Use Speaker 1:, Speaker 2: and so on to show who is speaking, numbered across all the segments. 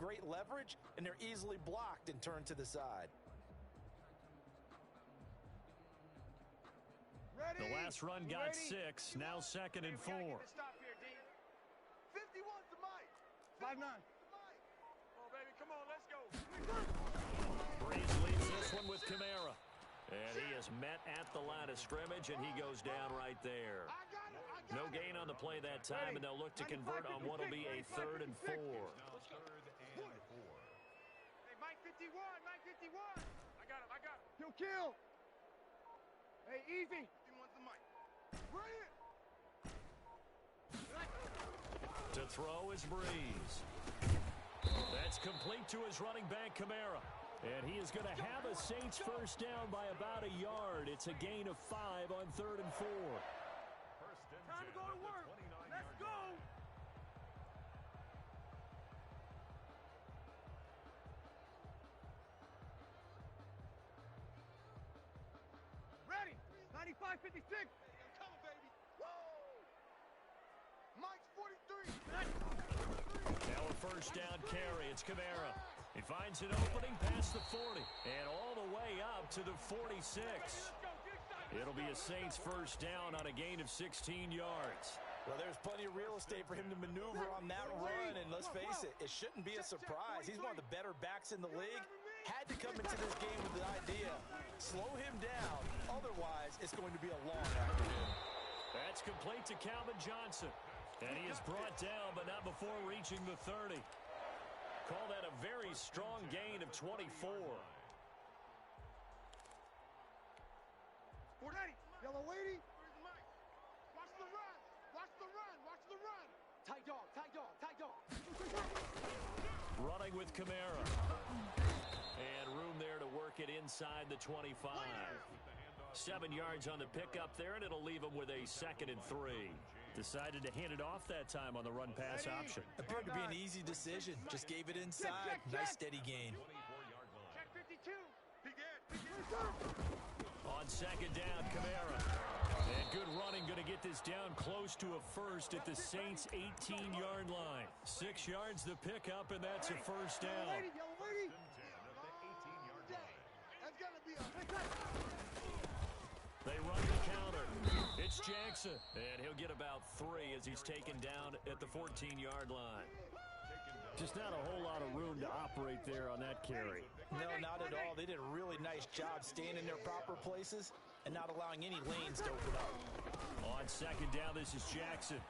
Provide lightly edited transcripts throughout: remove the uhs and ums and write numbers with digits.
Speaker 1: great leverage, and they're easily blocked and turned to the side.
Speaker 2: The last run got 6, now 2nd and 4.
Speaker 3: 51's the mic. 5-9. Oh, baby, come on, let's go.
Speaker 2: Breeze leads this one with Kamara. And he is met at the line of scrimmage, and he goes down right there. No gain on the play that time, and they'll look to convert on what will be a 3rd and 4.
Speaker 3: Hey, Mike 51, Mike 51. I got him. Kill. Hey, easy. 51's the mic. Bring it.
Speaker 2: To throw is Breeze. That's complete to his running back, Kamara. And he is going to have a Saints first down by about a yard. It's a gain of 5 on 3rd and 4.
Speaker 3: Time to go to work. Let's go. Ready. 95-56. I'm coming, baby. Woo! Mike's 43.
Speaker 2: Now a first down carry. It's Kamara. He finds an opening past the 40 and all the way up to the 46. It'll be a Saints first down on a gain of 16 yards.
Speaker 1: Well, there's plenty of real estate for him to maneuver on that run, and let's face it, it shouldn't be a surprise. He's one of the better backs in the league. Had to come into this game with the idea, slow him down, otherwise it's going to be a long afternoon.
Speaker 2: That's complete to Calvin Johnson. And he is brought down, but not before reaching the 30. Call that a very strong gain of 24.
Speaker 3: Ready. Yellow lady. Watch the run. Watch the run. Watch the run. Tight dog. Tight dog. Tight dog.
Speaker 2: Running with Kamara. And room there to work it inside the 25. 7 yards on the pickup there, and it'll leave him with a 2nd and 3. Decided to hand it off that time on the run-pass option.
Speaker 1: Appeared to be an easy decision. Just gave it inside. Nice steady gain.
Speaker 3: Check 52.
Speaker 2: On 2nd down, Kamara. And good running, going to get this down close to a first at the Saints' 18-yard line. 6 yards the pickup, and that's a first down.
Speaker 3: Yellow lady. That's got to be a...
Speaker 2: They run the counter. It's Jackson, and he'll get about 3 as he's taken down at the 14-yard line. Just not a whole lot of room to operate there on that carry.
Speaker 1: No, not at all. They did a really nice job staying in their proper places and not allowing any lanes to open up.
Speaker 2: On 2nd down, this is Jackson.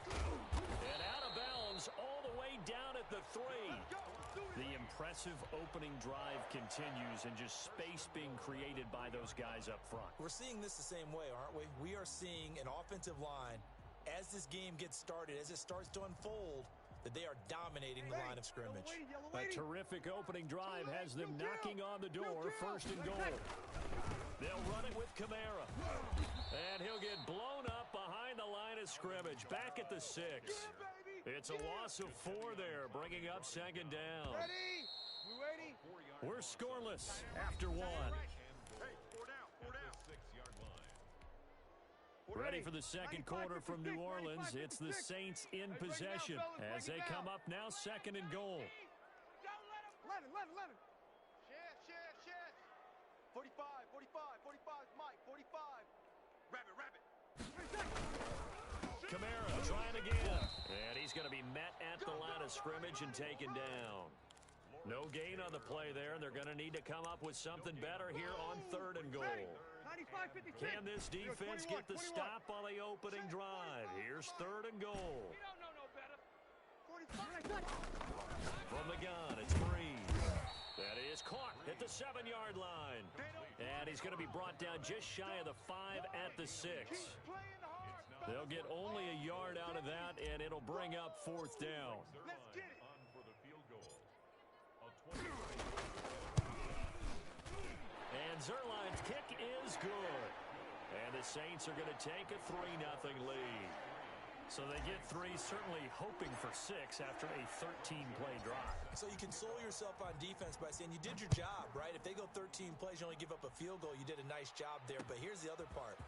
Speaker 2: And out of bounds all the way down at the 3. The impressive opening drive continues, and just space being created by those guys up front.
Speaker 1: We're seeing this the same way, aren't we? We are seeing an offensive line, as this game gets started, as it starts to unfold, that they are dominating the line of scrimmage.
Speaker 2: A terrific opening drive has them knocking on the door, 1st and goal. They'll run it with Kamara. And he'll get blown up behind the line of scrimmage, back at the 6. It's a loss of 4 there, bringing up 2nd down.
Speaker 3: Ready? You ready?
Speaker 2: We're scoreless after 1.
Speaker 3: Hey, 4 down.
Speaker 2: Ready for the second quarter from New Orleans. It's the Saints in possession as they come up now 2nd and goal.
Speaker 3: 11. Share. 45, Mike, 45. Rabbit.
Speaker 2: Kamara trying again. And he's going to be met at the line of scrimmage and taken down. No gain on the play there, and they're going to need to come up with something better here on 3rd and goal. Can this defense get the stop on the opening drive? Here's 3rd and goal.
Speaker 3: We don't know no better. 45.
Speaker 2: From the gun, it's Breeze. That is caught at the 7-yard line. And he's going to be brought down just shy of the 5 at the 6. They'll get only a yard out of that, and it'll bring up 4th down.
Speaker 3: Let's get it.
Speaker 2: And Zuerlein's kick is good. And the Saints are going to take a 3-0 lead. So they get 3, certainly hoping for 6 after a 13-play drive.
Speaker 1: So you console yourself on defense by saying you did your job, right? If they go 13 plays, you only give up a field goal, you did a nice job there. But here's the other part.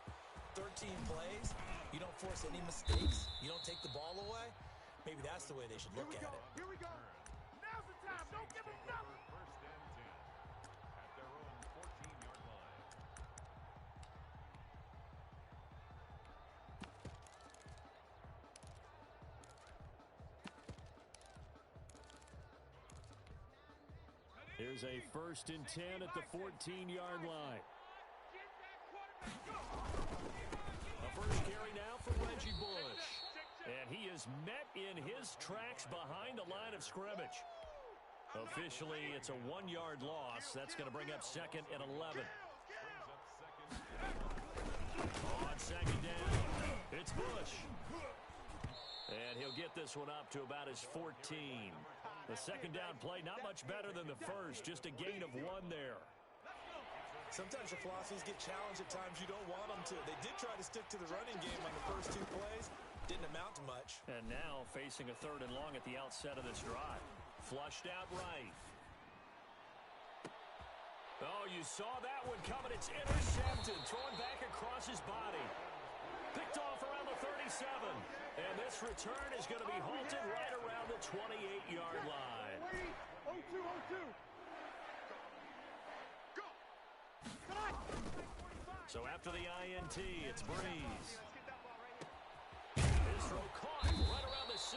Speaker 1: 13 plays, you don't force any mistakes, you don't take the ball away. Maybe that's the way they should look at it.
Speaker 3: Here we go. Now's the time.
Speaker 2: Here's a 1st and 10 at the 14-yard line. A first carry now for Reggie Bush. And he is met in his tracks behind the line of scrimmage. Officially, it's a 1-yard loss. That's going to bring up 2nd and 11. On 2nd down, it's Bush. And he'll get this one up to about his 14. The 2nd down play, not much better than the first, just a gain of 1 there.
Speaker 1: Sometimes your philosophies get challenged at times you don't want them to. They did try to stick to the running game on the first 2 plays. Didn't amount to much.
Speaker 2: And now facing a 3rd and long at the outset of this drive. Flushed out right. Oh, you saw that one coming. It's intercepted. Thrown back across his body. Picked off around the 37. And this return is going to be halted right around the 28-yard line.
Speaker 3: 0-2.
Speaker 2: So after the INT, it's Breeze. His throw caught right around the 6.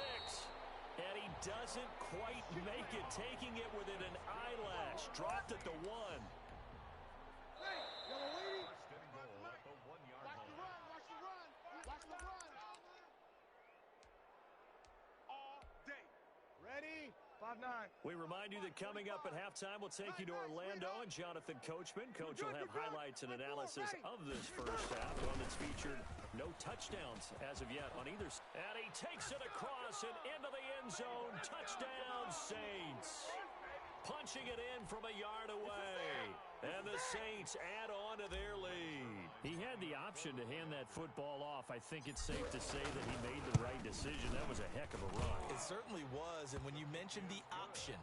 Speaker 2: And he doesn't quite make it, taking it within an eyelash. Dropped at the 1.
Speaker 3: Ready? 5-9.
Speaker 2: We remind you that coming up at halftime, we'll take you to Orlando and Jonathan Coachman. Coach will have highlights and analysis of this first half, one that's featured no touchdowns as of yet on either side. And he takes it across and into the end zone. Touchdown, Saints. Punching it in from a yard away. And the Saints add on to their lead. He had the option to hand that football off. I think it's safe to say that he made the right decision. That was a heck of a run.
Speaker 1: It certainly was. And when you mentioned the option,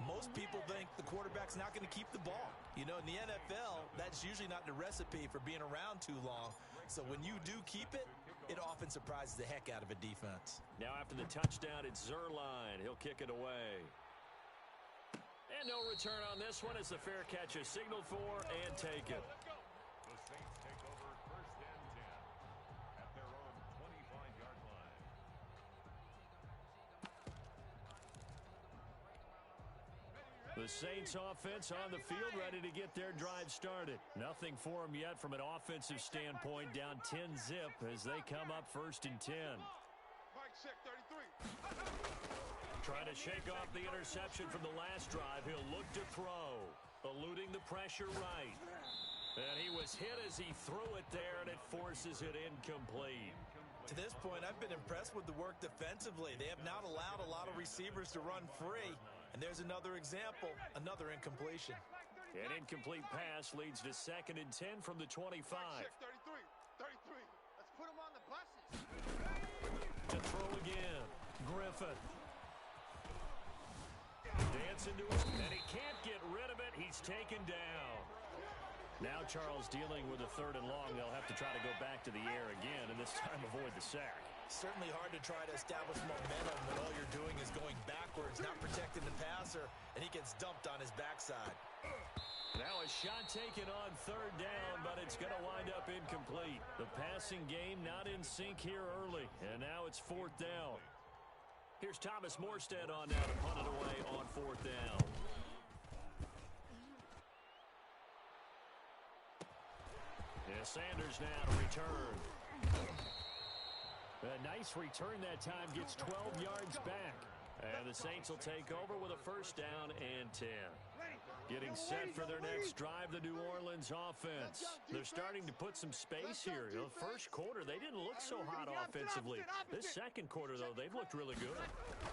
Speaker 1: most people think the quarterback's not going to keep the ball. You know, in the NFL, that's usually not the recipe for being around too long. So when you do keep it, it often surprises the heck out of a defense.
Speaker 2: Now after the touchdown, it's Zuerlein. He'll kick it away. And no return on this one as the fair catch is signaled for and taken.
Speaker 4: The Saints take over 1st and 10 at their own 25-yard line.
Speaker 2: The Saints offense on the field, ready to get their drive started. Nothing for them yet from an offensive standpoint, down 10-zip as they come up 1st and 10.
Speaker 3: Mike check 33.
Speaker 2: Trying to shake off the interception from the last drive. He'll look to throw, eluding the pressure right. And he was hit as he threw it there, and it forces it incomplete.
Speaker 1: To this point, I've been impressed with the work defensively. They have not allowed a lot of receivers to run free. And there's another example, another incompletion.
Speaker 2: An incomplete pass leads to 2nd and 10 from the 25.
Speaker 3: Mike check 33. Let's put him on the buses.
Speaker 2: To throw again, Griffin. Dancing to his, and he can't get rid of it. He's taken down. Now Charles dealing with a 3rd and long. They'll have to try to go back to the air again, and this time avoid the sack.
Speaker 1: Certainly hard to try to establish momentum when all you're doing is going backwards, not protecting the passer, and he gets dumped on his backside.
Speaker 2: Now a shot taken on 3rd down, but it's going to wind up incomplete. The passing game not in sync here early, and now it's 4th down. Here's Thomas Morstead on now to punt it away on 4th down. Yeah, Sanders now to return. A nice return that time, gets 12 yards back. And the Saints will take over with a 1st down and 10. Getting set for their next drive, the New Orleans offense. They're starting to put some space here. You know, the first quarter, they didn't look so hot offensively. This second quarter, though, they've looked really good.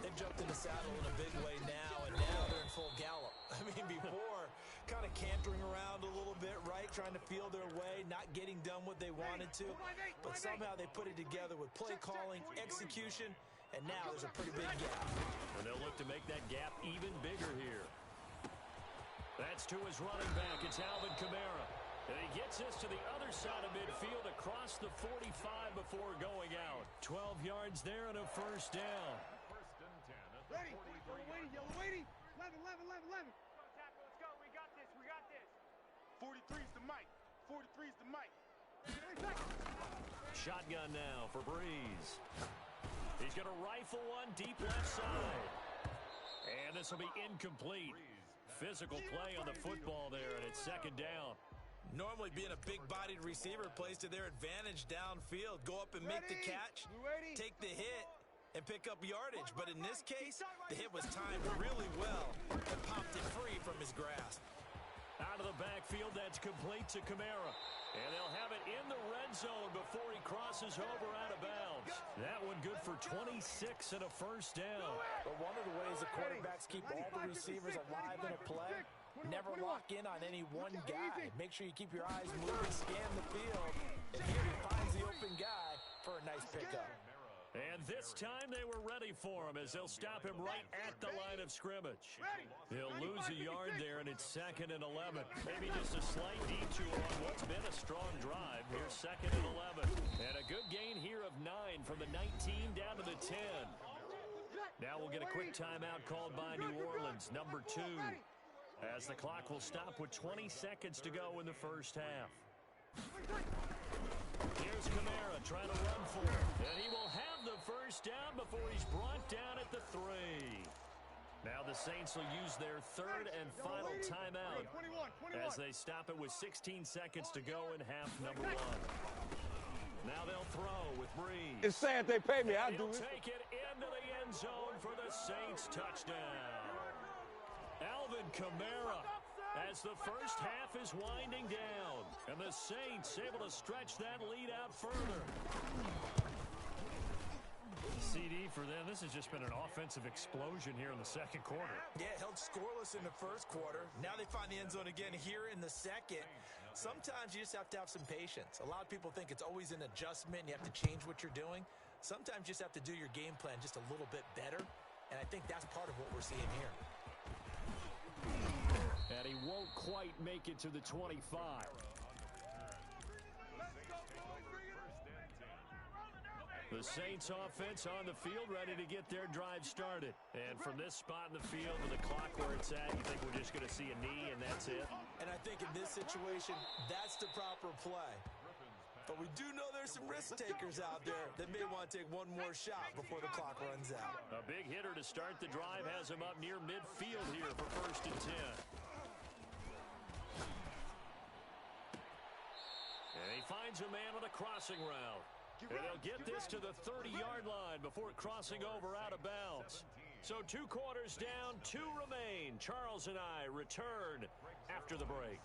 Speaker 1: They've jumped in the saddle in a big way now, and now they're in full gallop. I mean, before, kind of cantering around a little bit, right, trying to feel their way, not getting done what they wanted to. But somehow they put it together with play calling, execution, and now there's a pretty big gap.
Speaker 2: And they'll look to make that gap even bigger here. That's to his running back. It's Alvin Kamara. And he gets this to the other side of midfield across the 45 before going out. 12 yards there and a 1st down.
Speaker 4: 1st and 10 at the
Speaker 3: Ready?
Speaker 4: 43-yard
Speaker 3: Yellow waiting. 11. Let's go. We got this. 43's the mic. 43's the mic.
Speaker 2: Shotgun now for Breeze. He's going to rifle one deep left side. And this will be incomplete. physical play on the football there, and it's second down.
Speaker 1: Normally being a big-bodied receiver plays to their advantage downfield. Go up and make the catch, take the hit, and pick up yardage. But in this case, the hit was timed really well and popped it free from his grasp.
Speaker 2: Out of the backfield, that's complete to Kamara. And they'll have it in the red zone before he crosses over out of bounds. That one good for 26 and a first down.
Speaker 1: But one of the ways the quarterbacks keep all the receivers alive in a play, never lock in on any one guy. Make sure you keep your eyes moving, scan the field, and here he finds the open guy for a nice pickup.
Speaker 2: And this time they were ready for him as they'll stop him right at the line of scrimmage. He'll lose a yard there, and it's 2nd and 11. Maybe just a slight detour on what's been a strong drive. Here's 2nd and 11. And a good gain here of 9 from the 19 down to the 10. Now we'll get a quick timeout called by New Orleans, number 2. As the clock will stop with 20 seconds to go in the first half. Here's Kamara trying to run for it. And he will have the first down before he's brought down at the 3. Now the Saints will use their 3rd and final timeout as they stop it with 16 seconds to go in half number 1. Now they'll throw with Breeze.
Speaker 5: It's sad they pay me. I do it.
Speaker 2: Take it into the end zone for the Saints touchdown. Alvin Kamara as the first half is winding down. And the Saints able to stretch that lead out further. CD for them, this has just been an offensive explosion here in the second quarter.
Speaker 1: Yeah, held scoreless in the first quarter. Now they find the end zone again here in the second. Sometimes you just have to have some patience. A lot of people think it's always an adjustment. You have to change what you're doing. Sometimes you just have to do your game plan just a little bit better. And I think that's part of what we're seeing here.
Speaker 2: And he won't quite make it to the 25. The Saints offense on the field ready to get their drive started. And from this spot in the field with the clock where it's at, you think we're just going to see a knee and that's it?
Speaker 1: And I think in this situation, that's the proper play. But we do know there's some risk takers out there that may want to take one more shot before the clock runs out.
Speaker 2: A big hitter to start the drive has him up near midfield here for 1st and 10. And he finds a man on the crossing route. And they'll get this to the 30-yard line before crossing over out of bounds. So 2 quarters down, 2 remain. Charles and I return after the break.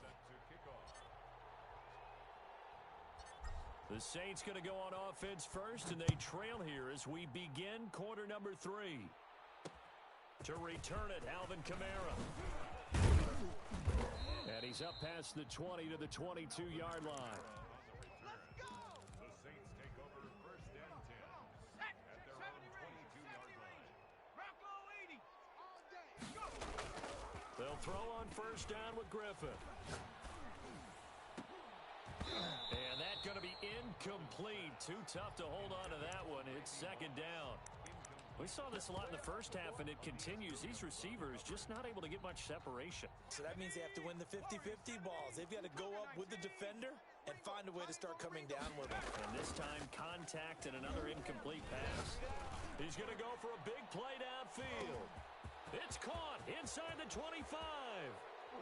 Speaker 2: The Saints going to go on offense first, and they trail here as we begin quarter number 3. To return it, Alvin Kamara. And he's up past the 20 to the 22-yard line. They'll throw on 1st down with Griffin. And that's going to be incomplete. Too tough to hold on to that one. It's 2nd down. We saw this a lot in the first half, and it continues. These receivers just not able to get much separation.
Speaker 1: So that means they have to win the 50-50 balls. They've got to go up with the defender and find a way to start coming down with them.
Speaker 2: And this time, contact and another incomplete pass. He's going to go for a big play downfield. It's caught inside the 25.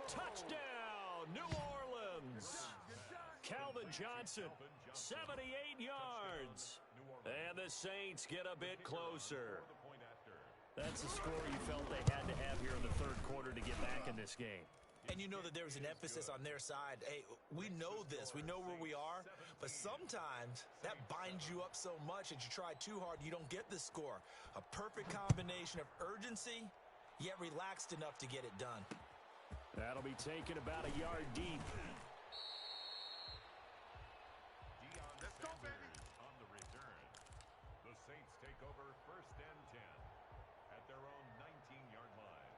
Speaker 2: Touchdown, New Orleans. Calvin Johnson, 78 yards. And the Saints get a bit closer. That's the score you felt they had to have here in the 3rd quarter to get back in this game.
Speaker 1: And you know that there was an emphasis on their side. Hey, we know this. We know where we are. But sometimes that binds you up so much that you try too hard, you don't get the score. A perfect combination of urgency, yet relaxed enough to get it done.
Speaker 2: That'll be taken about a yard deep.
Speaker 4: Let's go, baby. On the return, the Saints take over 1st and 10 at their own 19-yard line.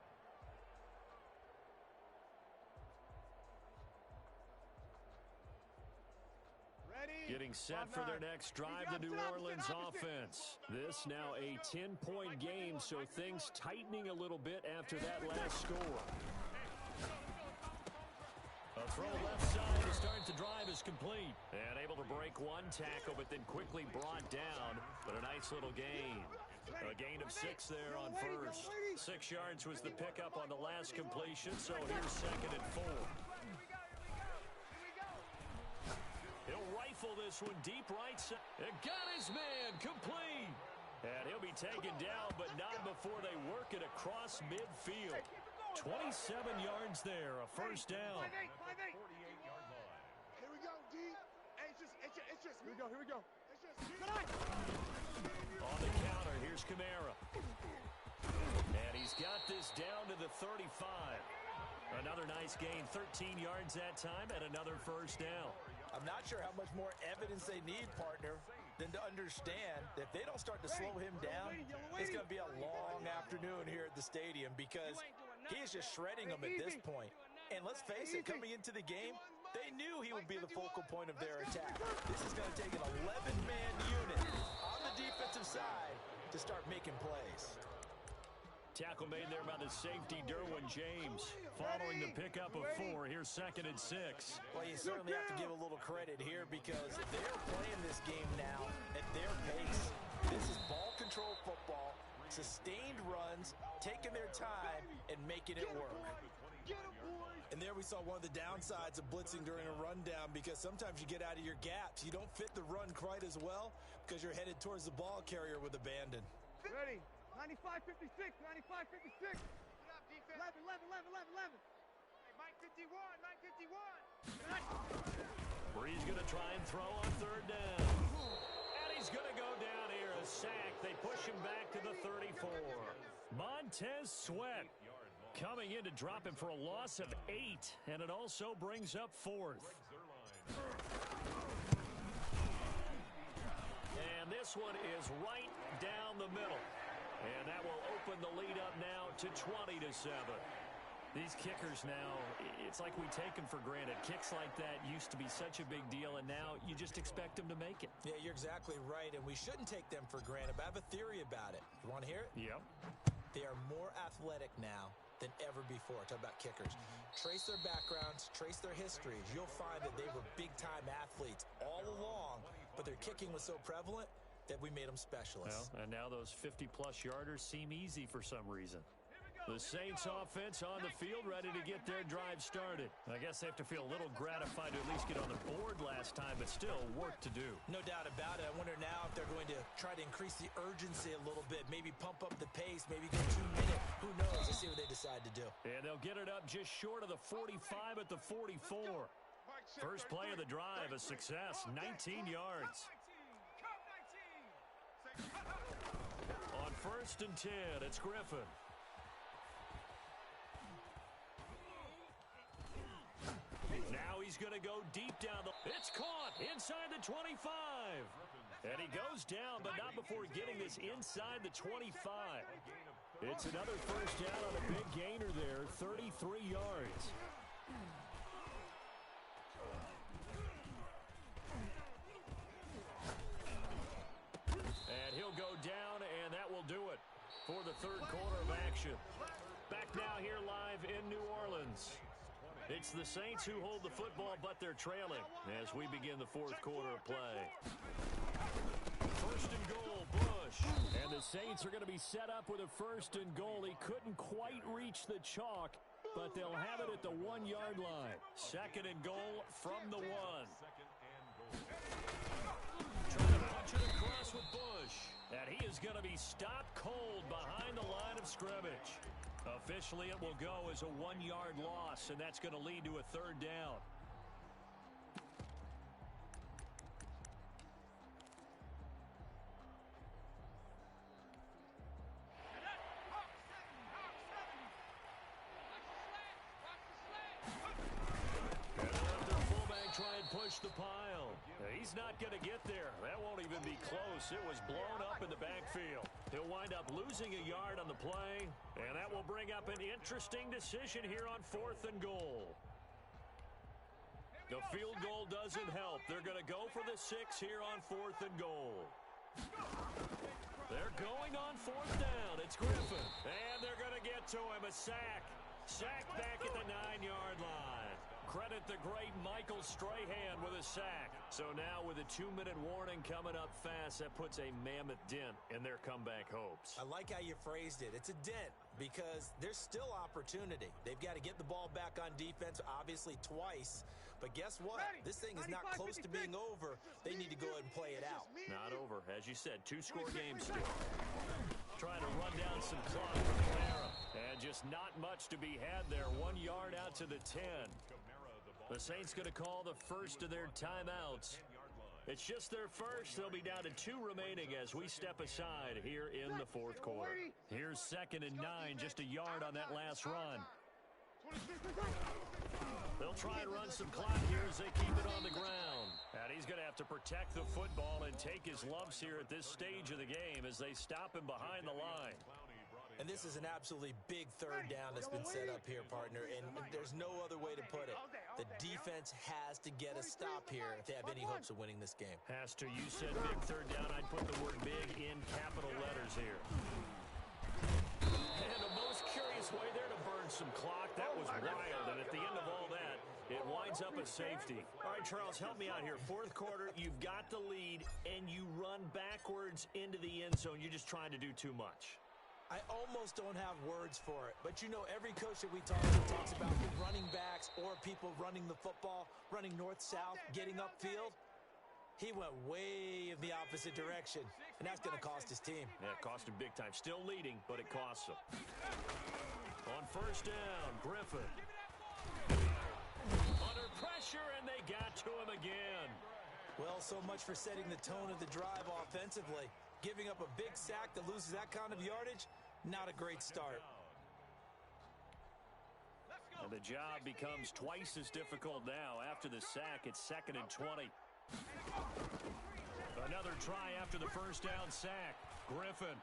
Speaker 2: Getting set for their next drive, the New Orleans offense. This now a 10-point game, so things tightening a little bit after that last score. A throw left side to start the drive is complete. And able to break one tackle, but then quickly brought down. But a nice little gain. A gain of 6 there on first. 6 yards was the pickup on the last completion, so here's 2nd and 4. He'll rifle this one deep right side. It got his man complete. And he'll be taken down, but not before they work it across midfield. 27 yards there, a first down.
Speaker 4: 48-yard line.
Speaker 3: Here we go, D. Hey, it's just. Here we go. It's just.
Speaker 2: On the counter, here's Kamara. And he's got this down to the 35. Another nice gain, 13 yards that time, and another first down.
Speaker 1: I'm not sure how much more evidence they need, partner, than to understand that if they don't start to slow him down, it's going to be a long afternoon here at the stadium because he is just shredding them at this point. And let's face it, coming into the game, they knew he would be the focal point of their attack. This is going to take an 11-man unit on the defensive side to start making plays.
Speaker 2: Tackle made there by the safety, Derwin James. Following the pickup of 4, here's 2nd and 6.
Speaker 1: Well, you certainly have to give a little credit here because they're playing this game now at their pace. This is ball control football, sustained runs, taking their time, and making it work. And there we saw one of the downsides of blitzing during a rundown because sometimes you get out of your gaps. You don't fit the run quite as well because you're headed towards the ball carrier with abandon.
Speaker 3: Ready. 95-56, 95-56. 11. Hey, Mike 51.
Speaker 2: Bree's going to try and throw on 3rd down. And he's going to go down here, a sack. They push him back to the 34. Montez Sweat coming in to drop him for a loss of 8, and it also brings up 4th. And this one is right down the middle. And that will open the lead up now to 20-7. These kickers now, it's like we take them for granted. Kicks like that used to be such a big deal, and now you just expect them to make it.
Speaker 1: Yeah, you're exactly right, and we shouldn't take them for granted, but I have a theory about it. You want to hear it?
Speaker 2: Yep.
Speaker 1: They are more athletic now than ever before. Talk about kickers. Trace their backgrounds, trace their histories. You'll find that they were big-time athletes all along, but their kicking was so prevalent that we made them specialists.
Speaker 2: Well, and now those 50-plus yarders seem easy for some reason. The Saints offense on the field ready to get their drive started. I guess they have to feel a little gratified to at least get on the board last time, but still work to do.
Speaker 1: No doubt about it. I wonder now if they're going to try to increase the urgency a little bit, maybe pump up the pace, maybe go 2 minutes. Who knows? Let's see what they decide to do.
Speaker 2: And they'll get it up just short of the 45 at the 44. First play of the drive, a success, 19 yards. On 1st and 10, it's Griffin. Now he's going to go deep down the... It's caught inside the 25. And he goes down, but not before getting this inside the 25. It's another first down on a big gainer there, 33 yards. And he'll go down, and that will do it for the 3rd quarter of action. Back now here live in New Orleans. It's the Saints who hold the football, but they're trailing as we begin the 4th quarter of play. 1st and goal, Bush. And the Saints are going to be set up with a 1st and goal. He couldn't quite reach the chalk, but they'll have it at the 1-yard line. 2nd and goal from the 1. Trying to punch it across with Bush. And he is going to be stopped cold behind the line of scrimmage. Officially, it will go as a 1-yard loss, and that's going to lead to a 3rd down. And let their fullback try and push the pile. He's not going to get there. That won't even be close. It was blown up in the backfield. He'll wind up losing a yard on the play, and that will bring up an interesting decision here on 4th and goal. The field goal doesn't help. They're going to go for the 6 here on 4th and goal. They're going on 4th down. It's Griffin, and they're going to get to him. A sack. Sack back at the 9-yard line. credit the great Michael Strahan with a sack. So now with a 2-minute warning coming up fast, that puts a mammoth dent in their comeback hopes.
Speaker 1: I like how you phrased it. It's a dent because there's still opportunity. They've got to get the ball back on defense, obviously twice. But guess what? This thing is not close to being over. They need to go ahead and play it out.
Speaker 2: Not over. As you said, 2-score game still. Trying to run down some clock for Kamara. And just not much to be had there. 1 yard out to the 10. The Saints going to call the first of their timeouts. It's just their first. They'll be down to 2 remaining as we step aside here in the fourth quarter. Here's 2nd and 9, just a yard on that last run. They'll try and run some clock here as they keep it on the ground. And he's going to have to protect the football and take his lumps here at this stage of the game as they stop him behind the line.
Speaker 1: And this is an absolutely big third down that's been set up here, partner, and there's no other way to put it. The defense has to get a stop here if they have any hopes of winning this game.
Speaker 2: Has to. You said big third down. I'd put the word big in capital letters here. And a most curious way there to burn some clock. That was wild, and at the end of all that, it winds up a safety. All right, Charles, help me out here. Fourth quarter, you've got the lead, and you run backwards into the end zone. You're just trying to do too much.
Speaker 1: I almost don't have words for it, but you know every coach that we talk to talks about the running backs or people running the football, running north-south, getting upfield. He went way in the opposite direction, and that's going to cost his team.
Speaker 2: Yeah, it cost him big time. Still leading, but it costs him. On first down, Griffin. Under pressure, and they got to him again.
Speaker 1: Well, so much for setting the tone of the drive offensively. Giving up a big sack that loses that kind of yardage, not a great start.
Speaker 2: And the job becomes twice as difficult now. After the sack, it's 2nd and 20. Another try after the first down sack. Griffin.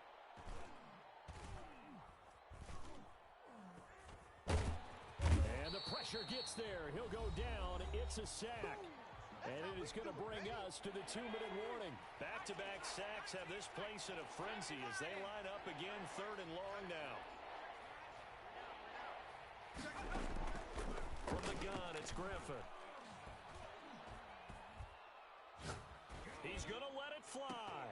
Speaker 2: And the pressure gets there. He'll go down. It's a sack. And it is going to bring us to the 2-minute warning. Back-to-back sacks have this place in a frenzy as they line up again 3rd and long now. From the gun, it's Griffin. He's going to let it fly.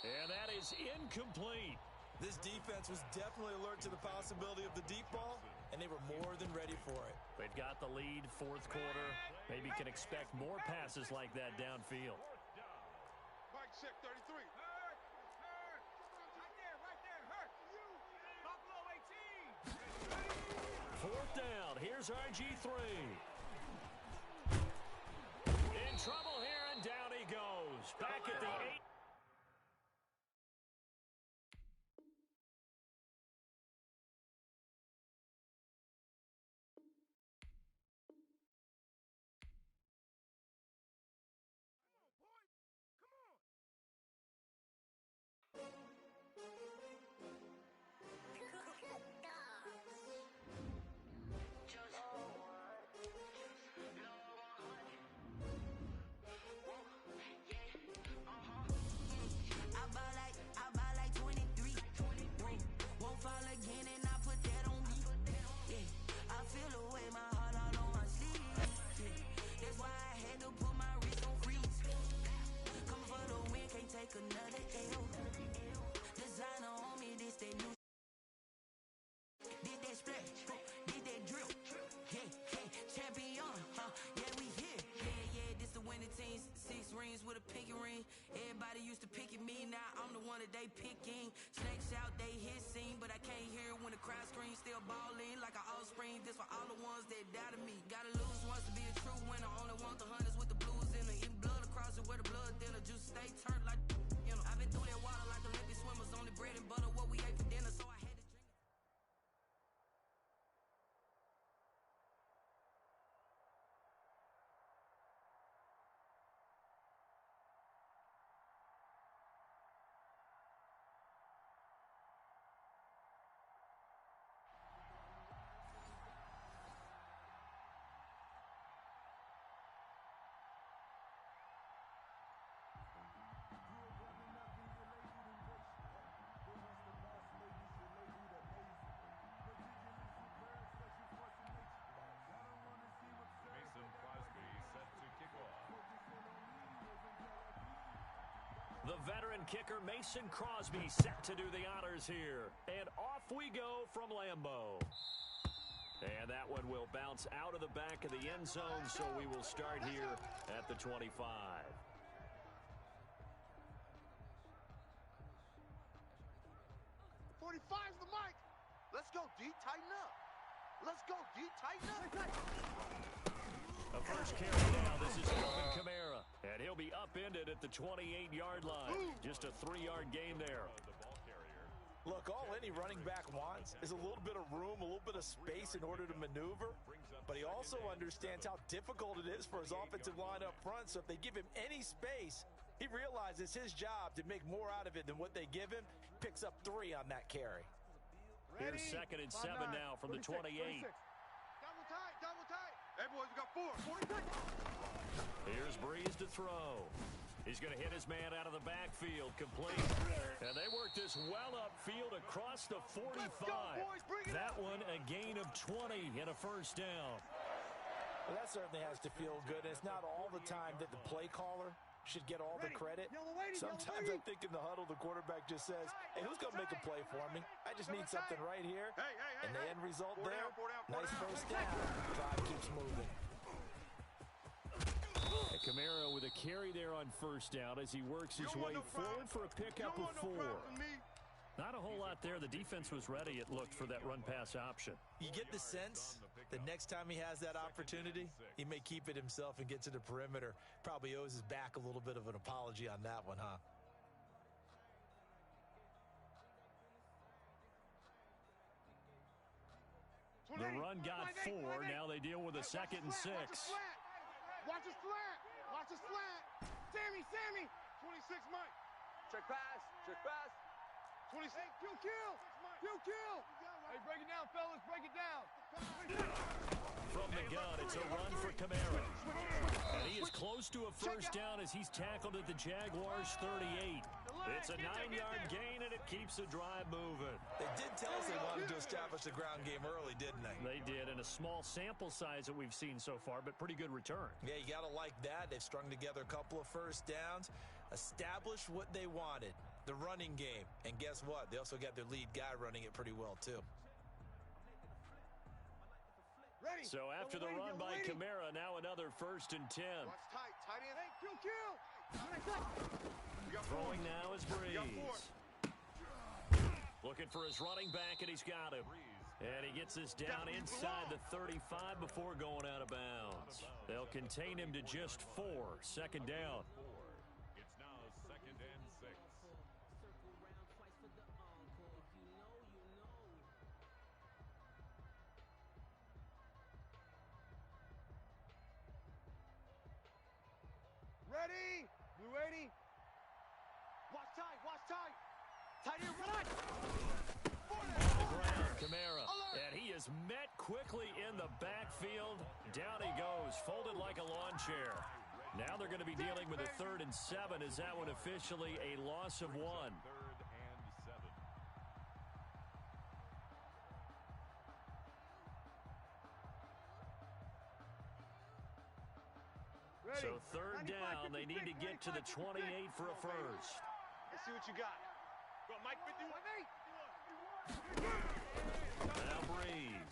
Speaker 2: And that is incomplete.
Speaker 1: This defense was definitely alert to the possibility of the deep ball, and they were more than ready for it.
Speaker 2: They've got the lead, fourth quarter. Maybe can expect more passes like that downfield.
Speaker 3: Mike check 33. Hurt. Right there. Hurt. Buffalo 18.
Speaker 2: Fourth down. Here's RG3. In trouble here, and down he goes. Back at the 8.
Speaker 5: Another L. Designer on me, this they new. Did that splash, did that drill. Yeah, champion, yeah, we here. Yeah, this the winning team. 6 rings with a pinky ring. Everybody used to pick at me, now I'm the one that they picking. Snakes out, they hissing, but I can't hear when the crowd screams. Still balling like an offspring. This for all the ones that doubted me. Gotta lose once to be a true winner. Only want the hunters with the blues in the eating blood across it where the blood thinner. Juice stay turned like. I've been through that water like Olympic swimmers. Only bread and butter what we ate for dinner, so I had to drink.
Speaker 2: kicker Mason Crosby set to do the honors here. And off we go from Lambeau. And that one will bounce out of the back of the end zone, so we will start here at the 25.
Speaker 3: 45's the mic. Let's go, D. Tighten up. Let's go, D. Tighten up.
Speaker 2: A first carry now. This is Alvin Kamara. And he'll be upended at the 28-yard line. Just a 3-yard gain there.
Speaker 1: Look, all any running back wants is a little bit of room, a little bit of space in order to maneuver. But he also understands how difficult it is for his offensive line up front. So if they give him any space, he realizes his job to make more out of it than what they give him. Picks up 3 on that carry.
Speaker 2: Here's 2nd and 7 now from the 28.
Speaker 3: Double tight, double tight. Hey, boys, we got 4. 46.
Speaker 2: Here's Breeze to throw. He's going to hit his man out of the backfield, complete. And they work this well upfield across the 45. That one a gain of 20 and a first down.
Speaker 1: Well, that certainly has to feel good. And it's not all the time that the play caller should get all the credit. Sometimes I think in the huddle, the quarterback just says, hey, who's going to make a play for me? I just need something right here. And the end result there, nice first down. Drive keeps moving.
Speaker 2: And Kamara with a carry there on first down as he works his way forward for a pickup of 4. Not a whole lot there. The defense was ready, it looked, for that run-pass option.
Speaker 1: You get the sense the next time he has that opportunity, he may keep it himself and get to the perimeter. Probably owes his back a little bit of an apology on that one, huh?
Speaker 2: The run got 4. Now they deal with a 2nd and 6.
Speaker 3: Watch his flat. Watch his flat. Sammy. 26, Mike. Check pass. 26. Hey, kill. Hey, break it down, fellas. Break it down.
Speaker 2: From the gun, it's a run for Kamara. And he is close to a first down as he's tackled at the Jaguars' 38. It's a 9-yard gain, and it keeps the drive moving.
Speaker 1: They did tell us they wanted to establish the ground game early, didn't they?
Speaker 2: They did, in a small sample size that we've seen so far, but pretty good return.
Speaker 1: Yeah, you got to like that. They've strung together a couple of first downs, established what they wanted, the running game. And guess what? They also got their lead guy running it pretty well, too.
Speaker 3: Ready.
Speaker 2: So after the run by Kamara, now another 1st and 10.
Speaker 3: Watch tight end. Hey, kill.
Speaker 2: Throwing now is Breeze. Looking for his running back, and he's got him. And he gets this down inside the 35 before going out of bounds. They'll contain him to just 4. 2nd down.
Speaker 4: It's now 2nd and 6.
Speaker 3: Ready. Blue 80. Watch tight. Tight end, run.
Speaker 2: On the ground, Kamara. And he is met quickly in the backfield. Down he goes, folded like a lawn chair. Now they're going to be dealing with a 3rd and 7. Is that one officially a loss of 1?
Speaker 4: 3rd and 7.
Speaker 3: Ready.
Speaker 2: So 3rd down, they need to get to the 28 for a first.
Speaker 3: Let's see what you got. Go, Mike, 51.
Speaker 2: Now Breeze.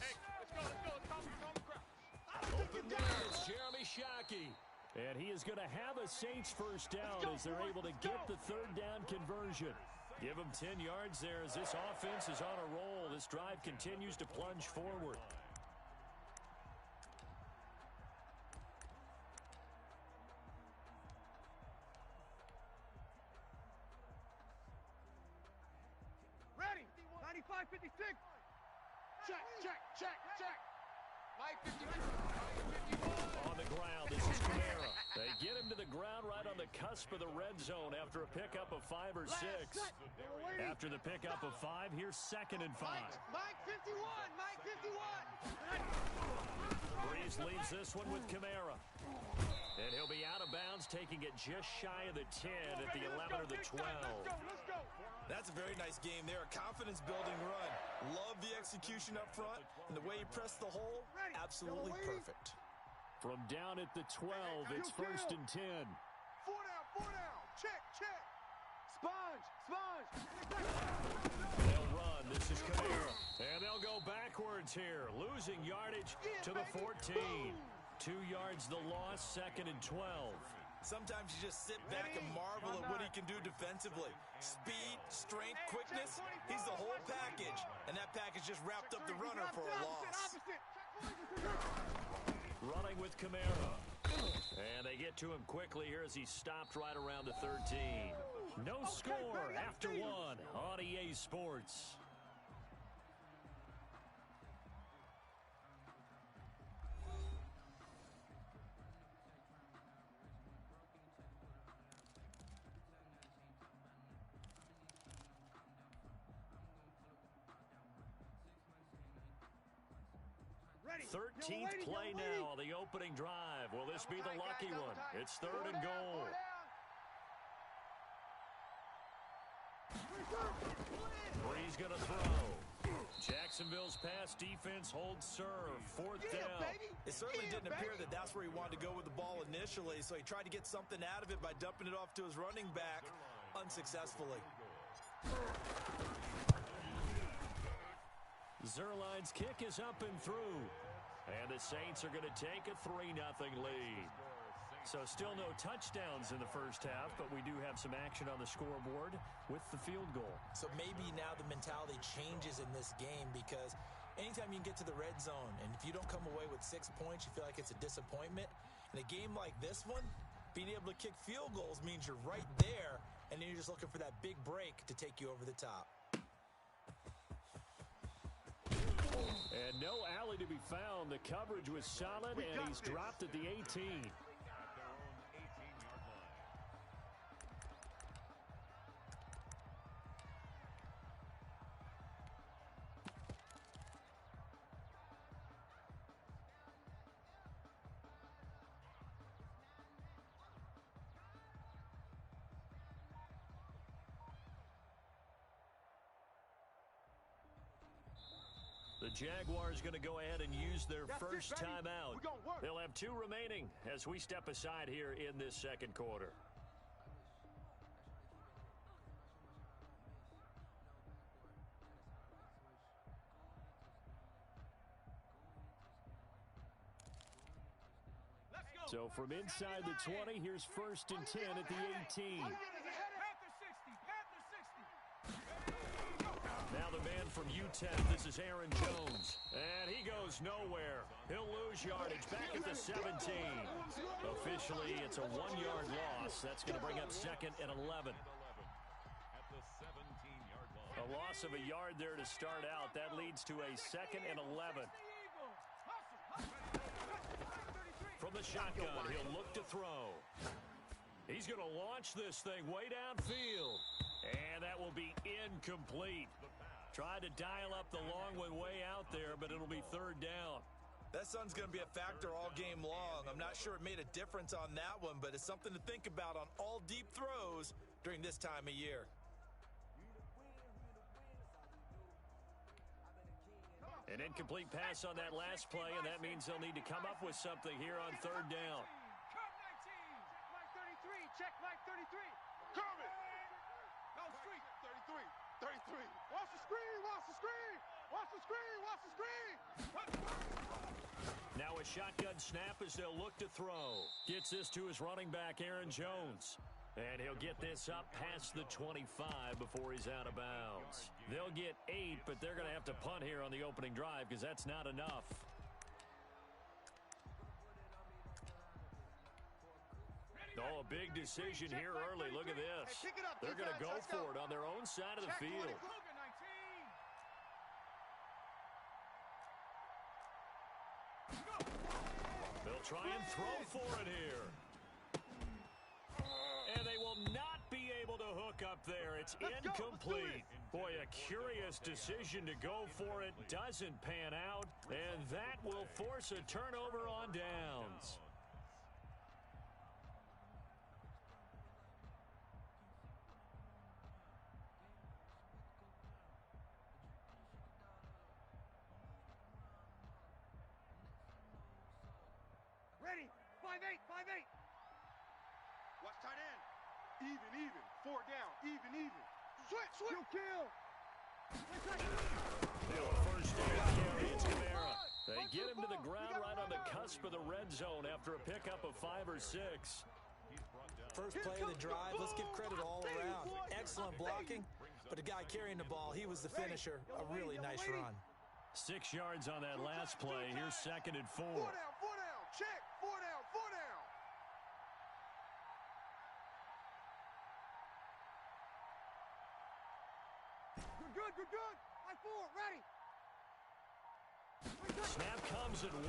Speaker 3: Let's go.
Speaker 2: Open there is Jeremy Shockey. And he is going to have a Saints first down as they're able to get the 3rd down conversion. Give them 10 yards there as this offense is on a roll. This drive continues to plunge forward.
Speaker 3: Ready. 95, 56. Check. Mike, 51.
Speaker 2: On the ground, this is Kamara. They get him to the ground right on the cusp of the red zone after a pickup of 5 or 6. After the pickup of 5, here's 2nd and 5.
Speaker 3: Mike, 51.
Speaker 2: Breeze leaves this one with Kamara. And he'll be out of bounds, taking it just shy of the 10 at the 11 or the 12.
Speaker 3: Let's go.
Speaker 1: That's a very nice game there. A confidence-building run. Love the execution up front. And the way he pressed the hole, absolutely perfect.
Speaker 2: From down at the 12, it's 1st and 10.
Speaker 3: 4 down. Check. Sponge! Sponge!
Speaker 2: They'll run. This is Kamara. And they'll go backwards here, losing yardage to the 14. 2 yards the loss, 2nd and 12.
Speaker 1: Sometimes you just sit back and marvel at what he can do defensively. Speed, strength, quickness, he's the whole package. And that package just wrapped up the runner for a loss.
Speaker 2: Running with Kamara. And they get to him quickly here as he stopped right around the 13. No score after 1 on EA Sports.
Speaker 3: Ready.
Speaker 2: 13th play now on the opening drive. Will this be the lucky one? It's 3rd and goal. Bree's going to throw. Jacksonville's pass defense holds serve. 4th down.
Speaker 1: It certainly didn't appear that that's where he wanted to go with the ball initially, so he tried to get something out of it by dumping it off to his running back unsuccessfully.
Speaker 2: Zuerlein's kick is up and through. And the Saints are going to take a 3-0 lead. So still no touchdowns in the first half, but we do have some action on the scoreboard with the field goal.
Speaker 1: So maybe now the mentality changes in this game, because anytime you can get to the red zone, and if you don't come away with 6 points, you feel like it's a disappointment. In a game like this one, being able to kick field goals means you're right there, and then you're just looking for that big break to take you over the top.
Speaker 2: And no alley to be found. The coverage was solid, and he's dropped at the 18. The Jaguars going to go ahead and use their first timeout. They'll have 2 remaining as we step aside here in this second quarter. So from inside the 20, here's 1st and 10 at the 18. Now the man from UTEP, this is Aaron Jones. And he goes nowhere. He'll lose yardage back at the 17. Officially, it's a 1-yard loss. That's going to bring up 2nd and 11. A loss of a yard there to start out. That leads to a 2nd and 11. From the shotgun, he'll look to throw. He's going to launch this thing way downfield. And that will be incomplete. Tried to dial up the long one way out there, but it'll be 3rd down.
Speaker 1: That sun's going to be a factor all game long. I'm not sure it made a difference on that one, but it's something to think about on all deep throws during this time of year.
Speaker 2: An incomplete pass on that last play, and that means they'll need to come up with something here on 3rd down.
Speaker 3: Check Mike 33. Coming. No street. 33. Watch the screen. Watch the screen. Watch the screen. Watch the screen.
Speaker 2: Now a shotgun snap as they'll look to throw. Gets this to his running back, Aaron Jones. And he'll get this up past the 25 before he's out of bounds. They'll get 8, but they're going to have to punt here on the opening drive because that's not enough. Oh, a big decision here early. Look at this. They're going to go for it on their own side of the field. They'll try and throw for it here. And they will not be able to hook up there. It's incomplete. Boy, a curious decision to go for it. Doesn't pan out. And that will force a turnover on downs.
Speaker 3: Ready. 5-8. 5-8. Watch tight end. Even. 4 down. Even. Switch. Kill.
Speaker 2: First down carry, it's Kamara. They get him to the ground right on the cusp of the red zone after a pickup of 5 or 6.
Speaker 1: First play of the drive, let's give credit all around. Excellent blocking, but the guy carrying the ball, he was the finisher. A really nice run.
Speaker 2: 6 yards on that last play. Here's 2nd and 4.
Speaker 3: 4 down. Check. 4 down. Good. High 4, ready.
Speaker 2: Snap comes at 1,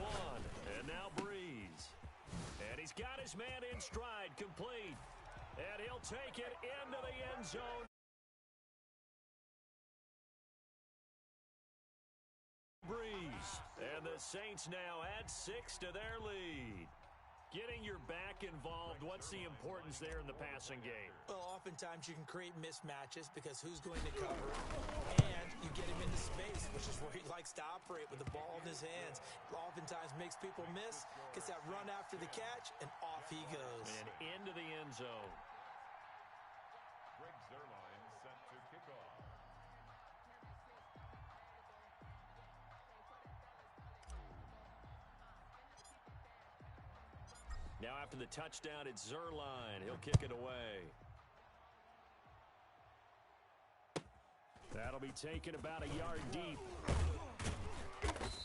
Speaker 2: and now Breeze. And he's got his man in stride, complete. And he'll take it into the end zone. Breeze. And the Saints now add 6 to their lead. Getting your back involved, what's the importance there in the passing game?
Speaker 1: Well, oftentimes you can create mismatches because who's going to cover it, and you get him into space, which is where he likes to operate with the ball in his hands. Oftentimes makes people miss, gets that run after the catch, and off he goes.
Speaker 2: And into the end zone.
Speaker 4: Greg Zuerlein set to kick off.
Speaker 2: Now after the touchdown, it's Zuerlein. He'll kick it away. That'll be taken about a yard deep.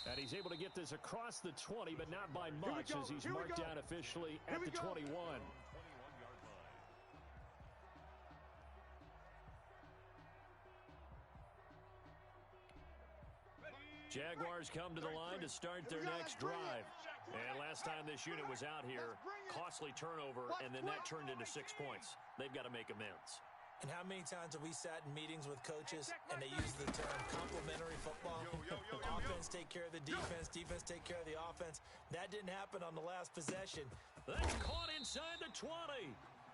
Speaker 2: And he's able to get this across the 20, but not by much as he's marked down officially at the 21. Jaguars come to the line to start their next drive. And last time this unit was out here, costly turnover, and then that turned into 6 points. They've got to make amends.
Speaker 1: And how many times have we sat in meetings with coaches and they use the term complementary football? Offense take care of the defense, defense take care of the offense. That didn't happen on the last possession.
Speaker 2: That's caught inside the 20.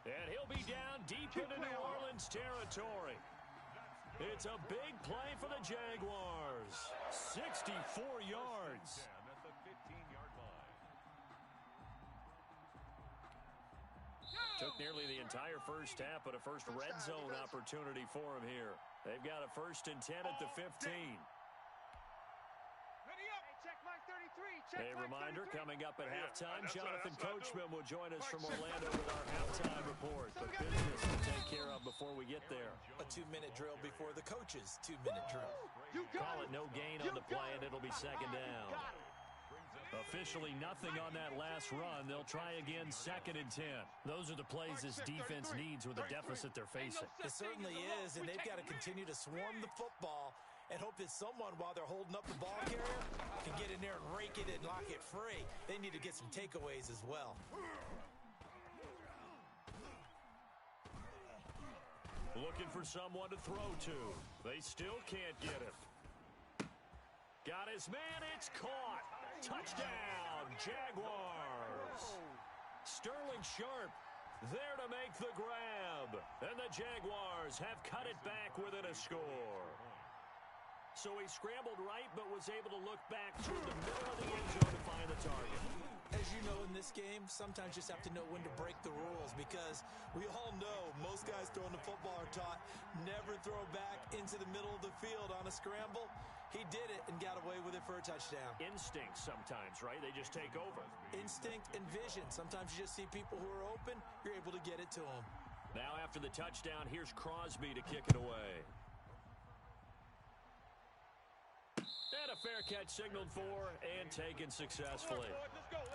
Speaker 2: And he'll be down deep into New Orleans territory. It's a big play for the Jaguars. 64 yards.
Speaker 4: At the 15-yard line.
Speaker 2: Took nearly the entire first half, but a first red zone opportunity for him here. They've got a 1st and 10 at the 15. A reminder, coming up at halftime, Jonathan Coachman will join us from Orlando with our halftime report. But business to take care of before we get there.
Speaker 1: A 2-minute drill before the coach's 2-minute drill.
Speaker 2: Call it no gain on the play, and it'll be 2nd down. Officially nothing on that last run. They'll try again 2nd and 10. Those are the plays this defense needs with the deficit they're facing.
Speaker 1: It certainly is, and they've got to continue to swarm the football and hope that someone, while they're holding up the ball carrier, can get in there and rake it and lock it free. They need to get some takeaways as well.
Speaker 2: Looking for someone to throw to. They still can't get him. Got his man, it's caught. Touchdown, Jaguars. Sterling Sharp there to make the grab. And the Jaguars have cut it back within a score. So he scrambled right, but was able to look back toward the middle of the end zone to find the target.
Speaker 1: As you know, in this game, sometimes you just have to know when to break the rules because we all know most guys throwing the football are taught never throw back into the middle of the field on a scramble. He did it and got away with it for a touchdown.
Speaker 2: Instinct sometimes, right? They just take over.
Speaker 1: Instinct and vision. Sometimes you just see people who are open, you're able to get it to them.
Speaker 2: Now after the touchdown, here's Crosby to kick it away. And a fair catch signaled for and taken successfully.
Speaker 3: Let's go.
Speaker 4: The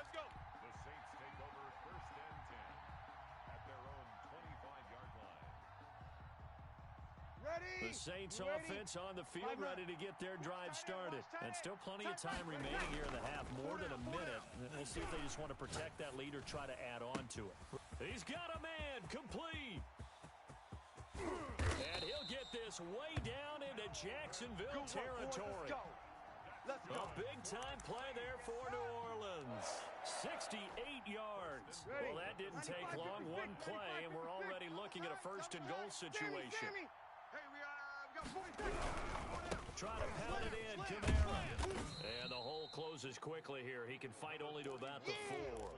Speaker 4: Saints take over 1st and 10 at their own 25-yard line.
Speaker 3: Ready?
Speaker 2: The Saints offense on the field, ready to get their drive started. And still plenty of time remaining here in the half, more than a minute. We'll see if they just want to protect that lead or try to add on to it. He's got a man, complete. And he'll get this way down into Jacksonville territory. A big-time play there for New Orleans. 68 yards. Well, that didn't take long. One play, and we're already looking at a 1st and goal situation. Try to pound it in, Kamara. And the hole closes quickly here. He can fight only to about the 4.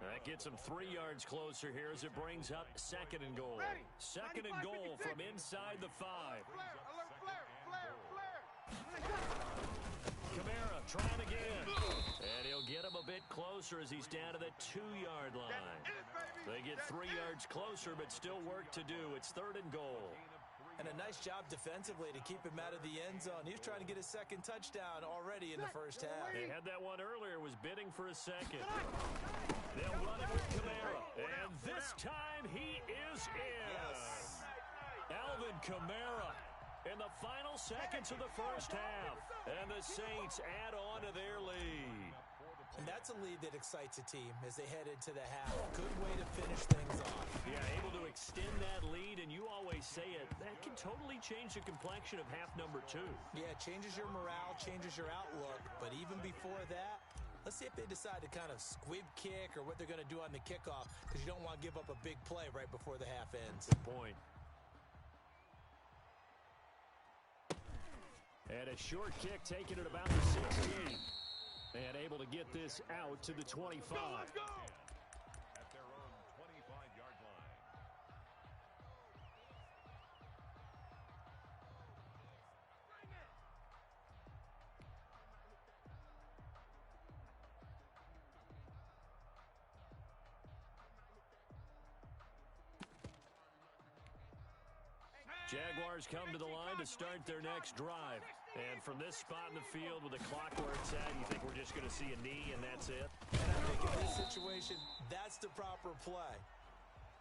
Speaker 2: That gets him 3 yards closer here as it brings up 2nd and goal. 2nd and goal from inside the 5.
Speaker 3: Flare, alert, flare, flare, flare.
Speaker 2: Kamara trying again. And he'll get him a bit closer as he's down to the 2-yard line. They get 3 yards closer, but still work to do. It's 3rd and goal.
Speaker 1: And a nice job defensively to keep him out of the end zone. He was trying to get his 2nd touchdown already in the first half.
Speaker 2: They had that one earlier, was bidding for a 2nd. They'll run it with Kamara. And this time he is in.
Speaker 1: Yes.
Speaker 2: Alvin Kamara in the final seconds of the first half. And the Saints add on to their lead.
Speaker 1: And that's a lead that excites a team as they head into the half. Good way to finish things off.
Speaker 2: Yeah, able to extend that lead, and you always say it, that can totally change the complexion of half number 2.
Speaker 1: Yeah, it changes your morale, changes your outlook. But even before that, let's see if they decide to kind of squib kick or what they're going to do on the kickoff, because you don't want to give up a big play right before the half ends.
Speaker 2: Good point. And a short kick taken at about the 16. And able to get this out to the 25.
Speaker 3: Let's go.
Speaker 4: At their own 25-yard line.
Speaker 2: Jaguars come to the line to start their next drive. And from this spot in the field with the clock where it's at, you think we're just going to see a knee and that's it?
Speaker 1: And I think in this situation, that's the proper play.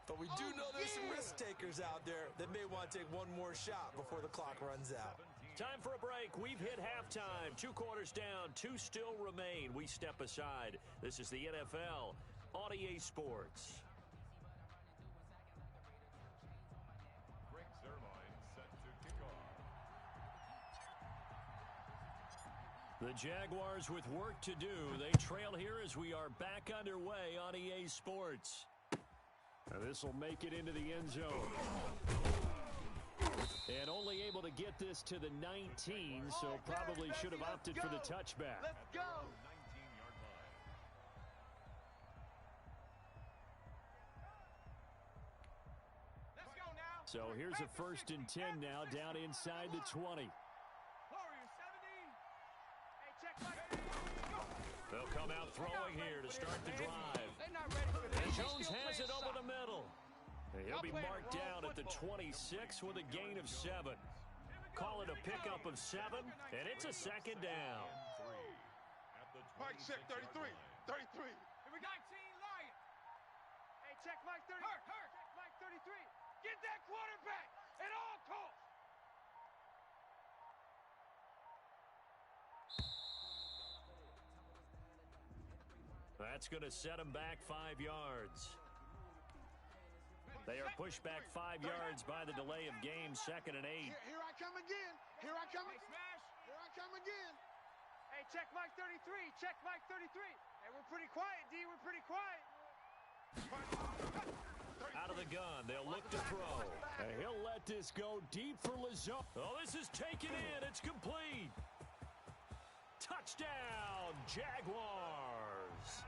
Speaker 1: But we do know there's some risk takers out there that may want to take one more shot before the clock runs out.
Speaker 2: Time for a break. We've hit halftime. 2 quarters down, 2 still remain. We step aside. This is the NFL on EA Sports.
Speaker 4: Greg Zuerlein set to kick off.
Speaker 2: The Jaguars with work to do. They trail here as we are back underway on EA Sports. This will make it into the end zone. And only able to get this to the 19, so probably should have opted for the touchback.
Speaker 3: Let's go.
Speaker 4: 19-yard line.
Speaker 3: Let's go now.
Speaker 2: So here's a 1st and 10 now, down inside the 20.
Speaker 3: Warriors 17. Hey, check my.
Speaker 2: They'll come out throwing here to start the drive.
Speaker 3: They're not ready for this.
Speaker 2: And Jones has it over the middle. And he'll be marked down at the 26 with a gain of 7. Call it a pickup of 7, and it's a 2nd down.
Speaker 4: At the
Speaker 3: Mike, check 33. 33. Here we go. 19 Lion. Hey, check Mike 30. Hurt. Check Mike 33. Get that quarterback at all costs.
Speaker 2: That's going to set him back 5 yards. They are pushed back 5 yards by the delay of game, 2nd and 8.
Speaker 3: Here I come again. Here I come. Hey, smash. Here I come again. Hey, check Mike 33. Check Mike 33. Hey, we're pretty quiet, D. We're pretty quiet.
Speaker 2: Out of the gun, they'll look to throw. And he'll let this go deep for Lazard. Oh, this is taken in. It's complete. Touchdown, Jaguars.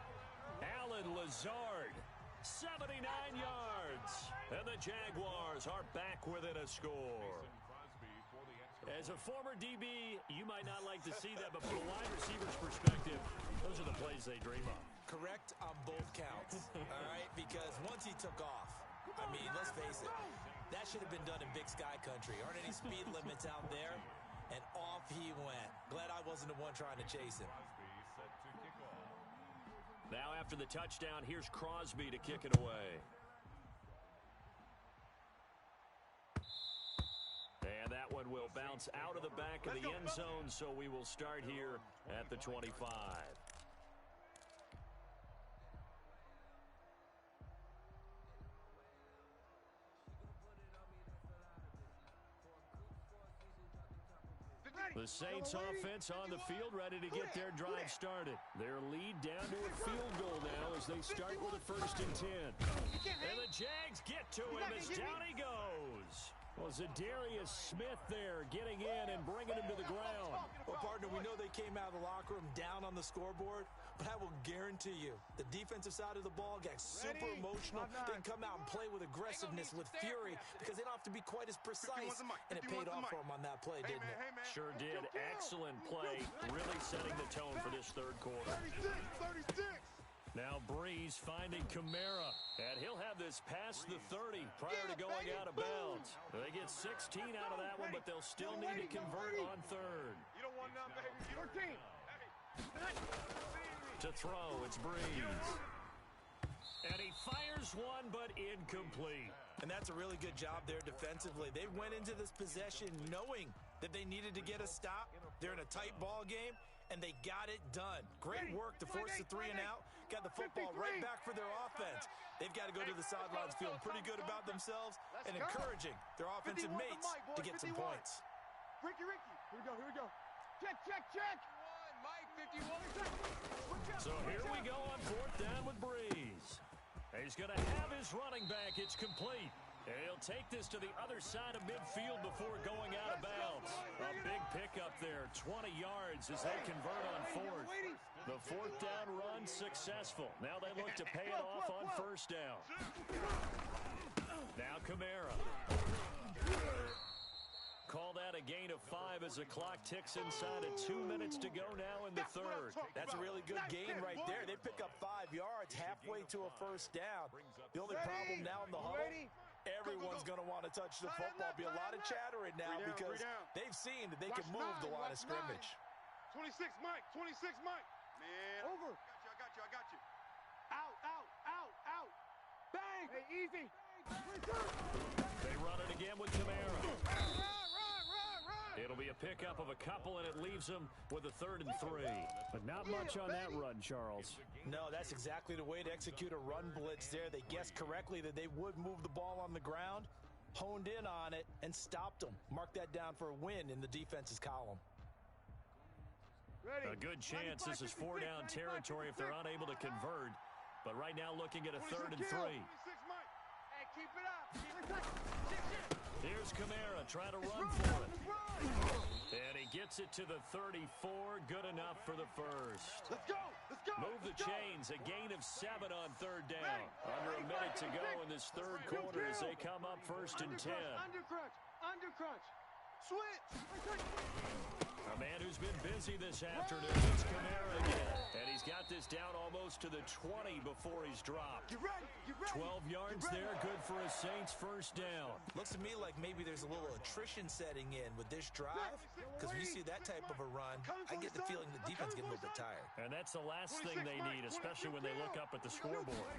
Speaker 2: Allen Lazard, 79 yards. And the Jaguars are back within a score. As a former DB, you might not like to see that, but from a wide receiver's perspective, those are the plays they dream of.
Speaker 1: Correct on both counts, all right? Because once he took off, I mean, let's face it, that should have been done in Big Sky Country. Aren't any speed limits out there? And off he went. Glad I wasn't the one trying to chase him.
Speaker 2: Now after the touchdown, here's Crosby to kick it away. And that one will bounce out of the back of the end zone, so we will start here at the 25. The Saints offense on the field, ready to get their drive started. Their lead down to a field goal now as they start with a 1st and 10. And the Jags get to him as down he goes. Well, Zadarius Smith there getting in and bringing him to the ground.
Speaker 1: Well, partner, we know they came out of the locker room down on the scoreboard, but I will guarantee you the defensive side of the ball got super emotional. They come out and play with aggressiveness, with fury, because they don't have to be quite as precise, and it paid off for them on that play, didn't it?
Speaker 2: Sure did. Excellent play, really setting the tone for this third quarter.
Speaker 3: 36.
Speaker 2: Now Breeze finding Kamara, and he'll have this past the 30 prior to going out of bounds. They get 16 out of that one, but they'll still need to convert on third.
Speaker 3: You don't want none, baby. Your team.
Speaker 2: To throw, it's Breeze. And he fires one, but incomplete.
Speaker 1: And that's a really good job there defensively. They went into this possession knowing that they needed to get a stop. They're in a tight ball game, and they got it done. Great work to force the 3 and out. Got the football right back for their offense. They've got to go to the sidelines feeling pretty good about themselves and encouraging their offensive mates to get some points.
Speaker 3: Ricky. Here we go. Check. Mike, 51.
Speaker 2: So here we go on fourth down with Breeze. He's going to have his running back. It's complete. And he'll take this to the other side of midfield before going out of bounds. A big pickup there, 20 yards as they convert on fourth. The fourth down run successful. Now they look to pay it off on first down. Now Kamara. Call that a gain of 5 as the clock ticks inside of 2 minutes to go now in the third.
Speaker 1: That's a really good gain right there. They pick up 5 yards halfway to a first down. The only problem now in the huddle, everyone's going to want to touch the football. Be a lot of chattering now because they've seen that they can move the line of scrimmage.
Speaker 3: 26, Mike. Man. Over. I got you. Out. Bang. Hey, easy.
Speaker 2: They run it again with Kamara.
Speaker 3: Run.
Speaker 2: It'll be a pickup of a couple, and it leaves them with a 3rd and 3. But not much on that run, Charles.
Speaker 1: No, that's exactly the way to execute a run blitz there. They guessed correctly that they would move the ball on the ground, honed in on it, and stopped them. Mark that down for a win in the defense's column.
Speaker 2: A good chance this is 4-down territory if they're unable to convert. But right now looking at a 3rd and 3.
Speaker 3: 26, Mike. Hey, keep it up.
Speaker 2: Here's Kamara trying to run for it. And he gets it to the 34. Good enough for the first.
Speaker 3: Let's go.
Speaker 2: Move the chains. A gain of 7 on 3rd down. Under a minute to go in this third quarter as they come up 1st and 10.
Speaker 3: Undercrunch. Switch.
Speaker 2: A man who's been busy this afternoon is Kamara again. And he's got this down almost to the 20 before he's dropped.
Speaker 3: You ready?
Speaker 2: 12 yards there, good for a Saints first down.
Speaker 1: Looks to me like maybe there's a little attrition setting in with this drive, because when you see that type of a run, I get the feeling the defense getting a little bit tired.
Speaker 2: And that's the last thing they need, especially when they look up at the scoreboard.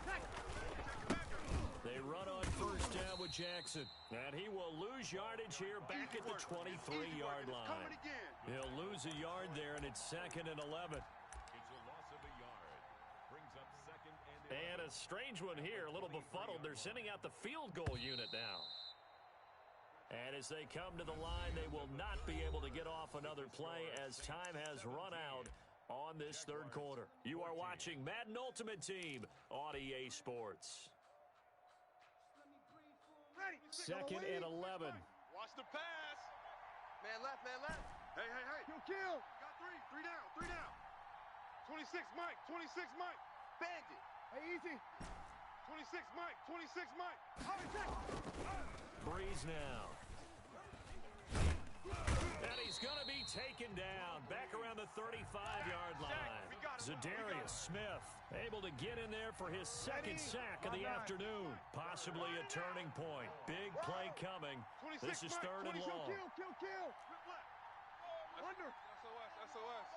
Speaker 2: They run on first down with Jackson. And he will lose yardage here back at the 23-yard line. He'll lose a yard there, and it's 2nd and 11.
Speaker 4: It's a loss of a yard. Brings up 2nd and 11.
Speaker 2: And a strange one here, a little befuddled. They're sending out the field goal unit now. And as they come to the line, they will not be able to get off another play as time has run out on this third quarter. You are watching Madden Ultimate Team on EA Sports. 2nd and 11.
Speaker 3: Watch the pass. Man left. Hey. Kill. Got 3 down. 26, Mike. Bandit. Hey, easy. 26, Mike.
Speaker 2: Breeze now. And he's going to be taken down back around the 35-yard line. Zadarius Smith able to get in there for his 2nd sack of the afternoon. Possibly a turning point. Big play coming. This is 3rd and long.
Speaker 3: Kill. Under. SOS.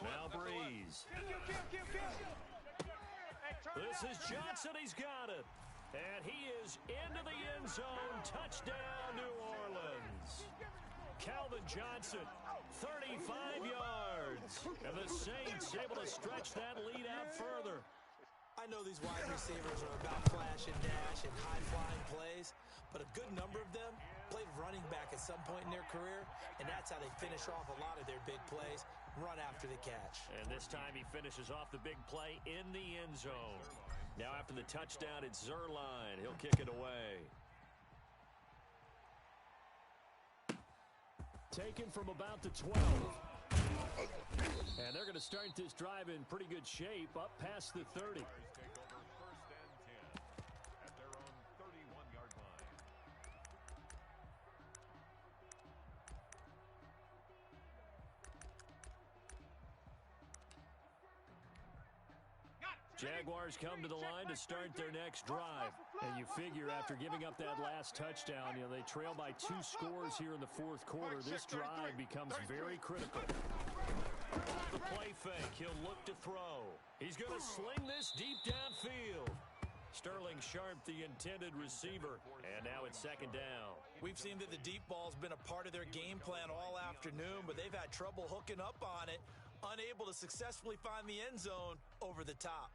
Speaker 2: Now Breeze. This is Johnson. He's got it. And he is into the end zone. Touchdown, New Orleans. Calvin Johnson, 35 yards. And the Saints able to stretch that lead out further.
Speaker 1: I know these wide receivers are about flash and dash and high-flying plays, but a good number of them played running back at some point in their career, and that's how they finish off a lot of their big plays, run after the catch.
Speaker 2: And this time he finishes off the big play in the end zone. Now after the touchdown, it's Zuerlein. He'll kick it away. taken from about the 12. And they're going to start this drive in pretty good shape up past the 30.
Speaker 4: Take over first and 10 at their own 31-yard line.
Speaker 2: Jaguars come to the line to start their next drive. And you figure after giving up that last touchdown, they trail by 2 scores here in the fourth quarter. This drive becomes very critical. The play fake. He'll look to throw. He's going to sling this deep downfield. Sterling Sharp, the intended receiver. And now it's second down.
Speaker 1: We've seen that the deep ball's been a part of their game plan all afternoon, but they've had trouble hooking up on it, unable to successfully find the end zone over the top.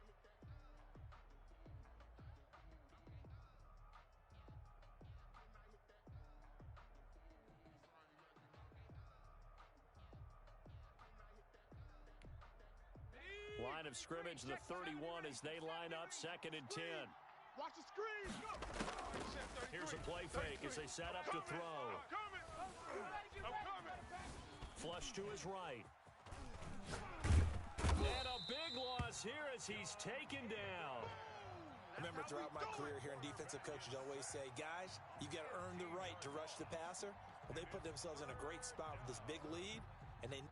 Speaker 2: Line of scrimmage, the 31 as they line up second and 10.
Speaker 3: Watch the screen.
Speaker 2: Here's a play fake as they set up to throw.
Speaker 3: I'm coming.
Speaker 2: Flush to his right. And a big loss here as he's taken down.
Speaker 1: Remember, throughout my career here in defensive coaches, I always say, guys, you got to earn the right to rush the passer. Well, they put themselves in a great spot with this big lead, and they know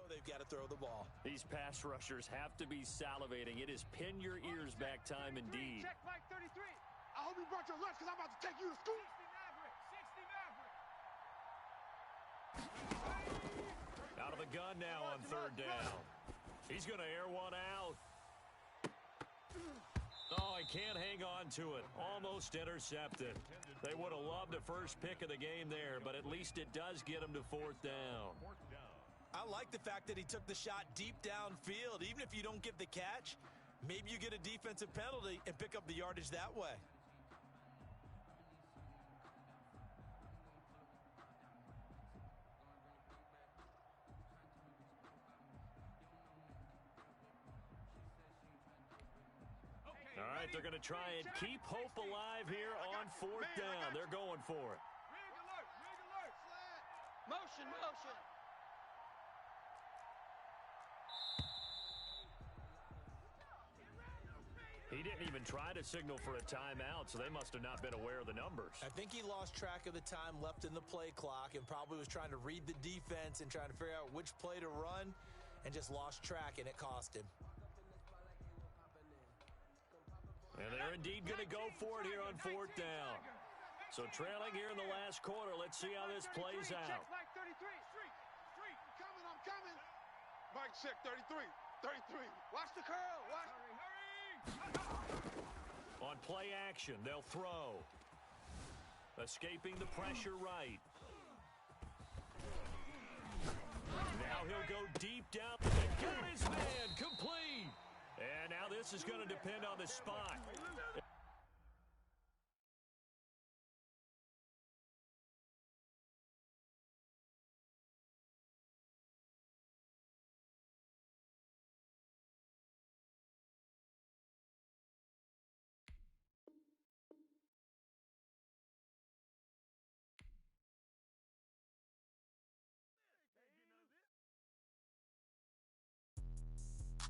Speaker 1: they've got to throw the ball.
Speaker 2: These pass rushers have to be salivating. It is pin your ears back time indeed.
Speaker 3: Check Mike 33. I hope you brought your lunch because I'm about to take you to school. 60 Maverick.
Speaker 2: Out of the gun now on third down. He's going to air one out. Oh, he can't hang on to it. Almost intercepted. They would have loved the first pick of the game there, but at least it does get him to fourth down.
Speaker 1: I like the fact that he took the shot deep downfield. Even if you don't get the catch, maybe you get a defensive penalty and pick up the yardage that way.
Speaker 2: All right, they're going to try and keep hope alive here on fourth down. They're going for it.
Speaker 3: Rig alert. Motion.
Speaker 2: He didn't even try to signal for a timeout, so they must have not been aware of the numbers.
Speaker 1: I think he lost track of the time left in the play clock and probably was trying to read the defense and trying to figure out which play to run and just lost track, and it cost him.
Speaker 2: And they're indeed going to go for it here on fourth down. So trailing here in the last quarter. Let's see how this plays out.
Speaker 3: Mike 33. Street. I'm coming. Mike check 33. Watch the curl. Hurry.
Speaker 2: On play action, they'll throw. Escaping the pressure right. Now he'll go deep down. Got his man complete. And now this is going to depend on the spot.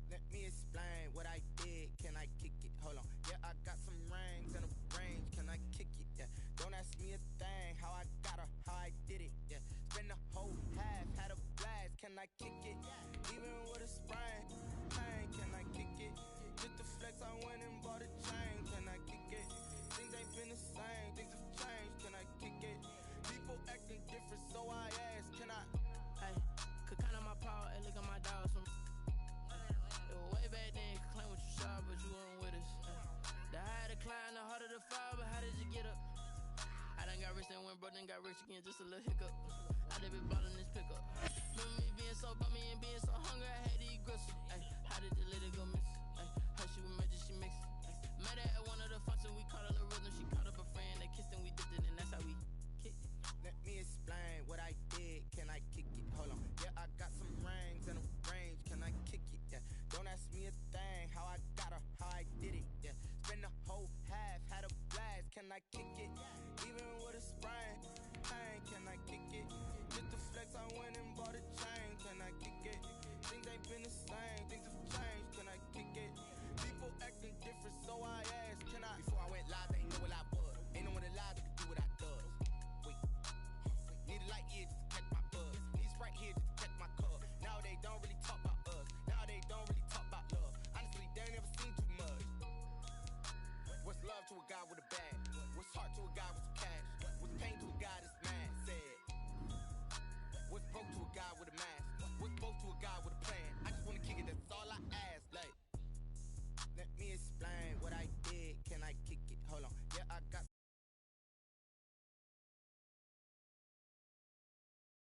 Speaker 6: Let me explain what I did. Can I kick it? Hold on. Yeah, I got some rings and a range. Can I kick it? Yeah. Don't ask me a thing. How I got her, how I did it. Yeah. Spend the whole half, had a blast. Can I kick it? Even with a sprain. Pain. Can I kick it? Just the flex, I went and bought a chain. Can I kick it? Things ain't been the same. Things have changed. Can I kick it? People acting different, so I ask. Can I?
Speaker 7: Hey, could count on my power and look at my dogs. Way back then, you could claim what you saw, but you weren't with us. The higher the climb, the harder the fall, but how did you get up? I done got rich and went broke, then got rich again, just a little hiccup. I done been ballin' this pickup. Remember me being so bummy and being so hungry, I had to eat gristle. Ay, how did the lady go miss? Ay, how she was magic, she mixed. Met her at one of the functions, we caught a little rhythm. She caught up a friend, they kissed and we dipped it, and that's how we kicked it.
Speaker 6: Let me explain what I did. Can I kick it? Hold on. Yeah, I got some rings and a range. Can I I kick it? Even with a sprain, pain, can I kick it? Just the flex, I went and bought a chain, can I kick it? Things ain't been the